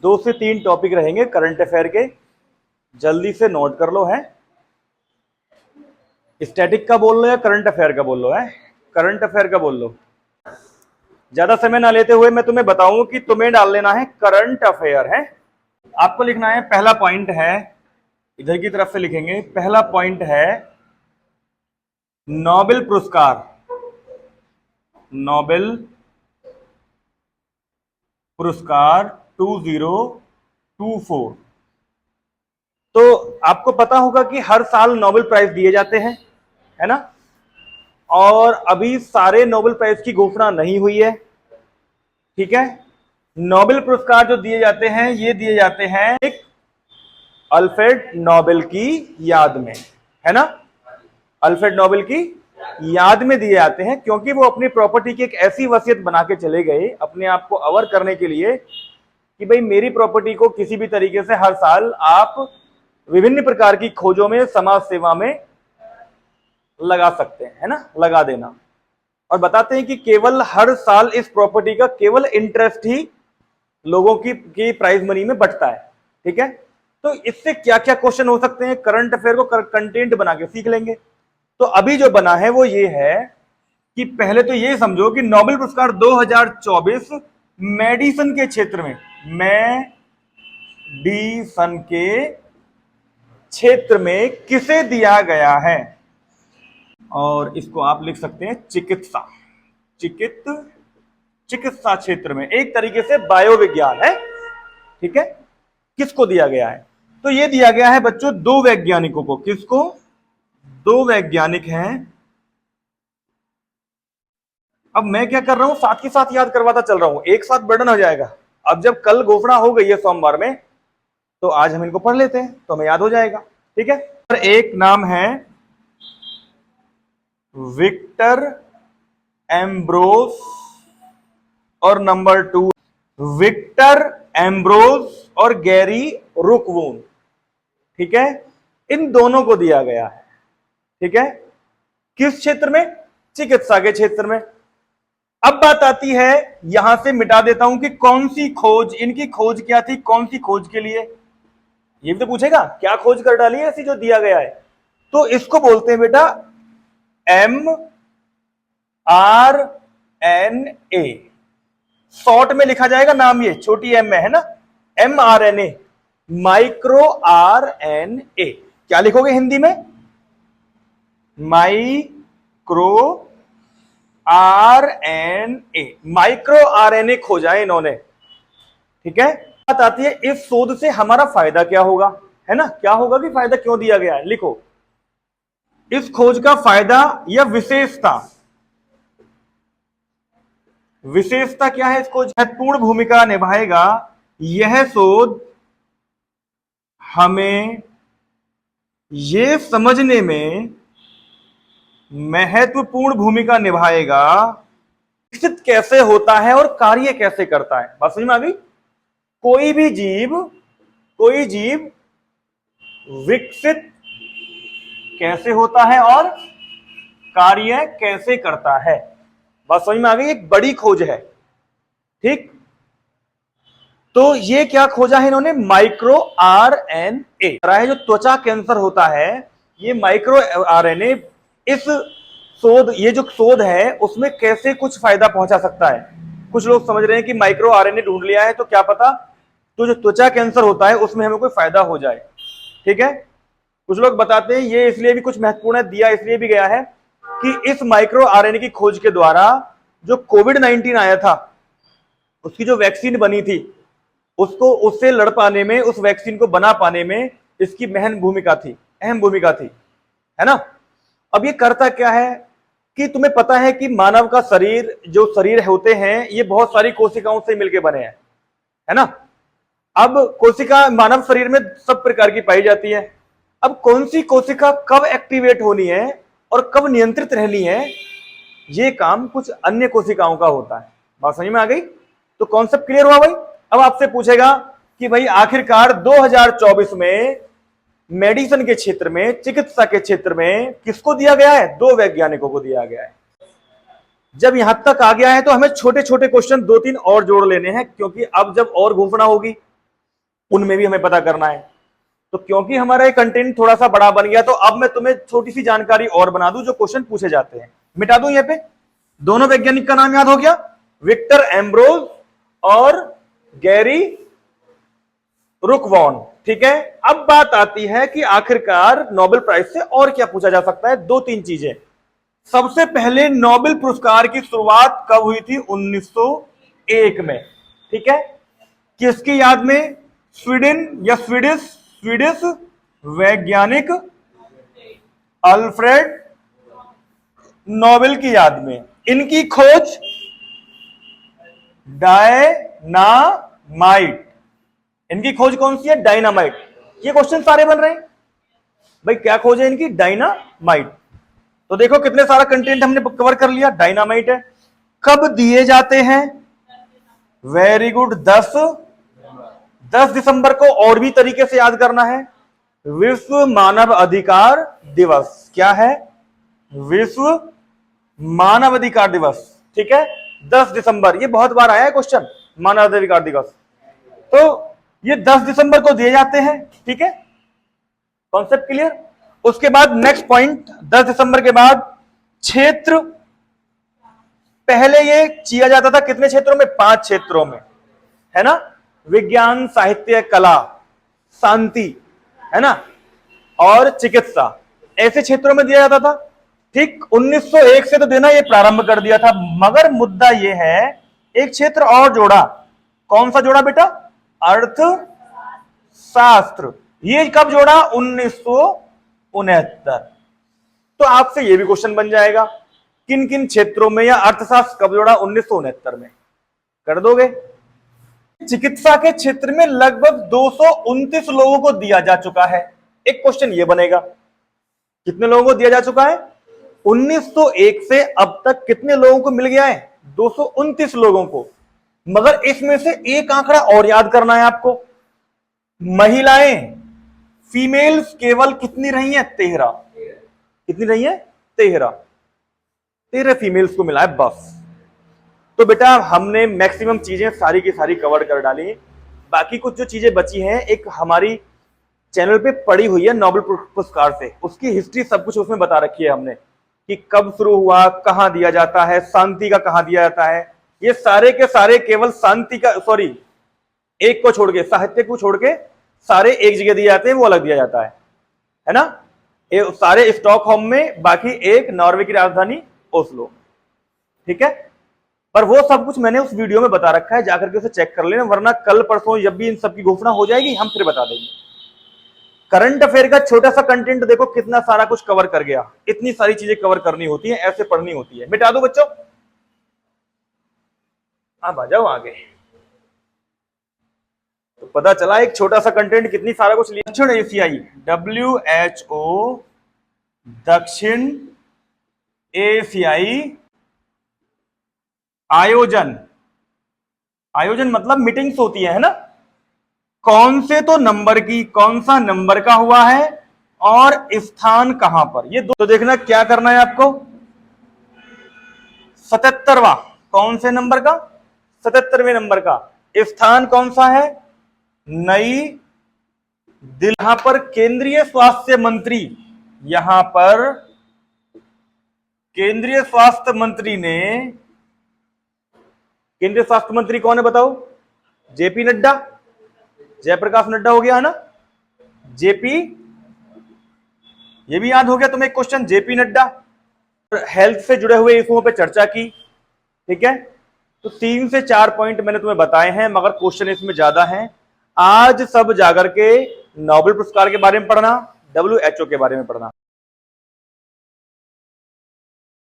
2 से 3 टॉपिक रहेंगे current affair के, जल्दी से नोट कर लो। है स्टैटिक का बोल लो या करंट अफेयर का बोल लो? है करंट अफेयर का बोल लो। ज्यादा समय ना लेते हुए मैं तुम्हें बताऊं कि तुम्हें डाल लेना है करंट अफेयर। है आपको लिखना है, पहला पॉइंट है, इधर की तरफ से लिखेंगे। पहला पॉइंट है नोबेल पुरस्कार, नोबेल पुरस्कार 2024। तो आपको पता होगा कि हर साल नोबेल प्राइज दिए जाते हैं, है ना? और अभी सारे नोबेल प्राइज की घोषणा नहीं हुई है, ठीक है? नोबेल पुरस्कार जो दिए जाते हैं ये दिए जाते हैं एक अल्फ्रेड नोबेल की याद में, है ना? अल्फ्रेड नोबेल की याद में दिए जाते हैं, क्योंकि वो अपनी प्रॉपर्टी की एक ऐसी वसीयत बना के चले गए अपने आप को अवर करने के लिए कि भाई मेरी प्रॉपर्टी को किसी भी तरीके से हर साल आप विभिन्न प्रकार की खोजों में, समाज सेवा में लगा सकते हैं, है ना? लगा देना। और बताते हैं कि केवल हर साल इस प्रॉपर्टी का केवल इंटरेस्ट ही लोगों की प्राइज मनी में बटता है, ठीक है? तो इससे क्या क्या क्वेश्चन हो सकते हैं, करंट अफेयर को कंटेंट बना के सीख लेंगे। तो अभी जो बना है वो ये है कि पहले तो ये समझो कि नोबेल पुरस्कार 2024 मेडिसिन के क्षेत्र में, मेडिसिन के क्षेत्र में किसे दिया गया है? और इसको आप लिख सकते हैं चिकित्सा, चिकित्सा क्षेत्र में, एक तरीके से बायोविज्ञान है, ठीक है? किसको दिया गया है? तो ये दिया गया है बच्चों 2 वैज्ञानिकों को। किसको? 2 वैज्ञानिक हैं। अब मैं क्या कर रहा हूं, साथ के साथ याद करवाता चल रहा हूं, एक साथ बर्डन हो जाएगा। अब जब कल घोषणा हो गई है सोमवार में, तो आज हम इनको पढ़ लेते हैं तो हमें याद हो जाएगा, ठीक है? एक नाम है विक्टर एम्ब्रोस और नंबर 2 विक्टर एम्ब्रोस और गैरी रुकवून, ठीक है? इन दोनों को दिया गया है, ठीक है? किस क्षेत्र में? चिकित्सा के क्षेत्र में। अब बात आती है, यहां से मिटा देता हूं कि कौन सी खोज, इनकी खोज क्या थी, कौन सी खोज के लिए, ये भी तो पूछेगा क्या खोज कर डाली है ऐसी जो दिया गया है। तो इसको बोलते हैं बेटा mRNA, शॉर्ट में लिखा जाएगा नाम, ये छोटी एम में है ना, mRNA, माइक्रो RNA। क्या लिखोगे हिंदी में? माइक्रो RNA, माइक्रो RNA खोजा है इन्होंने, ठीक है? बात आती है इस शोध से हमारा फायदा क्या होगा, है ना? क्या होगा कि फायदा क्यों दिया गया है, लिखो। इस खोज का फायदा या विशेषता, विशेषता क्या है? इस खोज महत्वपूर्ण भूमिका निभाएगा, यह शोध हमें यह समझने में महत्वपूर्ण भूमिका निभाएगा विकसित कैसे होता है और कार्य कैसे करता है। बात समझ में आ गई? कोई जीव विकसित कैसे होता है और कार्य कैसे करता है। बात समझ में आ गई? एक बड़ी खोज है, ठीक? तो ये क्या खोजा है इन्होंने? माइक्रो RNA है। जो त्वचा कैंसर होता है, ये माइक्रो RNA इस शोध, ये जो शोध है उसमें कैसे कुछ फायदा पहुंचा सकता है। कुछ लोग समझ रहे हैं कि माइक्रो RNA ढूंढ लिया है तो क्या पता तो जो त्वचा कैंसर होता है उसमें हमें कोई फायदा हो जाए, ठीक है? कुछ लोग बताते हैं ये इसलिए भी कुछ महत्वपूर्ण है, दिया इसलिए भी गया है कि इस माइक्रो RNA की खोज के द्वारा जो कोविड-19 आया था उसकी जो वैक्सीन बनी थी, उसको उससे लड़ पाने में, उस वैक्सीन को बना पाने में इसकी अहम भूमिका थी, है ना? अब ये करता क्या है कि तुम्हें पता है कि मानव का शरीर, जो शरीर होते हैं ये बहुत सारी कोशिकाओं से मिलकर बने हैं, है ना? अब कोशिका मानव शरीर में सब प्रकार की पाई जाती है। अब कौन सी कोशिका कब एक्टिवेट होनी है और कब नियंत्रित रहनी है, ये काम कुछ अन्य कोशिकाओं का होता है। बात समझ में आ गई? तो कॉन्सेप्ट क्लियर हुआ भाई? अब आपसे पूछेगा कि भाई आखिरकार 2024 में मेडिसिन के क्षेत्र में, चिकित्सा के क्षेत्र में किसको दिया गया है? 2 वैज्ञानिकों को दिया गया है। जब यहां तक आ गया है तो हमें छोटे छोटे क्वेश्चन 2-3 और जोड़ लेने हैं, क्योंकि अब जब और घोषणा होगी उनमें भी हमें पता करना है। तो क्योंकि हमारा ये कंटेंट थोड़ा सा बड़ा बन गया, तो अब मैं तुम्हें छोटी सी जानकारी और बना दूं जो क्वेश्चन पूछे जाते हैं। मिटा दूं यहाँ पे। दोनों वैज्ञानिक का नाम याद हो गया, विक्टर एम्ब्रोज और गैरी रुकवॉन। ठीक है, अब बात आती है कि आखिरकार नोबेल प्राइज से और क्या पूछा जा सकता है। दो तीन चीजें। सबसे पहले नोबेल पुरस्कार की शुरुआत कब हुई थी? 1901 में। ठीक है, किसकी याद में? स्वीडन या स्वीडिश वैज्ञानिक अल्फ्रेड नोबेल की याद में। इनकी खोज डायनामाइट। इनकी खोज कौन सी है? डायनामाइट। ये क्वेश्चन सारे बन रहे हैं भाई, क्या खोज है इनकी? डायनामाइट। तो देखो कितने सारा कंटेंट हमने कवर कर लिया। डायनामाइट है। कब दिए जाते हैं? वेरी गुड, 10 दिसंबर को। और भी तरीके से याद करना है, विश्व मानव अधिकार दिवस। क्या है? विश्व मानव अधिकार दिवस। ठीक है, 10 दिसंबर। ये बहुत बार आया है क्वेश्चन, मानव अधिकार दिवस। तो ये 10 दिसंबर को दिए जाते हैं। ठीक है, कॉन्सेप्ट क्लियर। उसके बाद नेक्स्ट पॉइंट, 10 दिसंबर के बाद क्षेत्र। पहले ये किया जाता था कितने क्षेत्रों में? 5 क्षेत्रों में, है ना? विज्ञान, साहित्य, कला, शांति, है ना, और चिकित्सा, ऐसे क्षेत्रों में दिया जाता था। ठीक, 1901 से तो देना ये प्रारंभ कर दिया था, मगर मुद्दा ये है एक क्षेत्र और जोड़ा। कौन सा जोड़ा बेटा? अर्थशास्त्र। ये कब जोड़ा? 1969। तो आपसे ये भी क्वेश्चन बन जाएगा, किन किन क्षेत्रों में या अर्थशास्त्र कब जोड़ा? 1969 में। कर दोगे? चिकित्सा के क्षेत्र में लगभग 229 लोगों को दिया जा चुका है। एक क्वेश्चन ये बनेगा, कितने लोगों को दिया जा चुका है? 1901 से अब तक कितने लोगों को मिल गया है? 229 लोगों को। मगर इसमें से एक आंकड़ा और याद करना है आपको। महिलाएं, फीमेल्स केवल कितनी रही हैं? 13। कितनी रही हैं? 13 फीमेल्स को मिला है बस। तो बेटा हमने मैक्सिमम चीजें सारी की सारी कवर कर डाली। बाकी कुछ जो चीजें बची हैं, एक हमारी चैनल पे पड़ी हुई है नोबेल पुरस्कार से, उसकी हिस्ट्री सब कुछ उसमें बता रखी है हमने, कि कब शुरू हुआ, कहां दिया जाता है, शांति का कहां दिया जाता है। ये सारे के सारे केवल शांति का, सॉरी, एक को छोड़ के, साहित्य को छोड़ के सारे एक जगह दिए जाते हैं, वो अलग दिया जाता है ना? सारे स्टॉकहोम में, बाकी एक नॉर्वे की राजधानी ओस्लो। ठीक है, पर वो सब कुछ मैंने उस वीडियो में बता रखा है, जाकर के उसे चेक कर लेना, वरना कल परसों जब भी इन सब की घोषणा हो जाएगी हम फिर बता देंगे। करंट अफेयर का छोटा सा कंटेंट देखो कितना सारा कुछ कवर कर गया। इतनी सारी चीजें कवर करनी होती है, ऐसे पढ़नी होती है। मिटा दो बच्चों, अब आ जाओ आगे। तो पता चला एक छोटा सा कंटेंट कितनी सारा कुछ लिया। दक्षिण एशियाई, WHO, दक्षिण एशियाई आयोजन। आयोजन मतलब मीटिंग्स होती है ना? कौन से तो नंबर की, कौन सा नंबर का हुआ है और स्थान कहां पर, ये दो। तो देखना क्या करना है आपको। 77वां, कौन से नंबर का? 77वें नंबर का। स्थान कौन सा है? नई दिल्ली। यहां पर केंद्रीय स्वास्थ्य मंत्री, यहां पर केंद्रीय स्वास्थ्य मंत्री ने, केंद्रीय स्वास्थ्य मंत्री कौन है बताओ? जेपी नड्डा, जयप्रकाश नड्डा हो गया है ना? जेपी, ये भी याद हो गया तुम्हें क्वेश्चन, जेपी नड्डा। हेल्थ से जुड़े हुए इशुओं पे चर्चा की। ठीक है, तो 3 से 4 पॉइंट मैंने तुम्हें बताए हैं, मगर क्वेश्चन इसमें ज्यादा हैं। आज सब जाकर के नोबेल पुरस्कार के बारे में पढ़ना, WHO के बारे में पढ़ना।